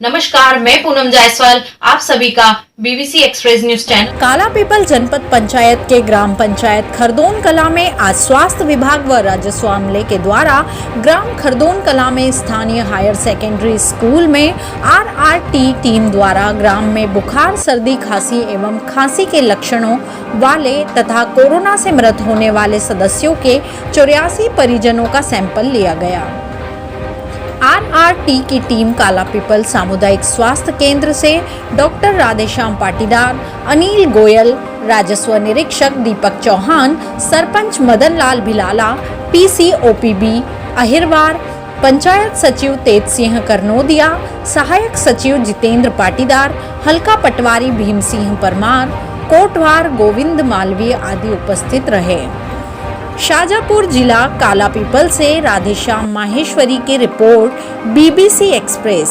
नमस्कार, मैं पूनम जायसवाल, आप सभी का BBC express news channel. Kalapipal जनपद पंचायत के ग्राम पंचायत खरदोन कला में आज स्वास्थ्य विभाग व राजस्व अमले के द्वारा ग्राम खरदोन कला में स्थानीय हायर सेकेंडरी स्कूल में आरआरटी टीम द्वारा ग्राम में बुखार, सर्दी, खांसी एवं खांसी के लक्षणों वाले तथा कोरोना से मृत होने वाले सदस्यों के 84 परिजनों का सैंपल लिया गया। आरआरटी की टीम कालापीपल सामुदायिक स्वास्थ्य केंद्र से डॉक्टर राधेश्याम पाटीदार, अनिल गोयल, राजस्व निरीक्षक दीपक चौहान, सरपंच मदन लाल भिलाला, पीसी ओपीबी अहिरवार, पंचायत सचिव तेज सिंह करनोदिया, सहायक सचिव जितेंद्र पाटीदार, हल्का पटवारी भीम सिंह परमार, कोटवार गोविंद मालवीय आदि उपस्थित रहे। शाजापुर जिला कालापीपल से राधेश्याम माहेश्वरी की रिपोर्ट, बीबीसी एक्सप्रेस।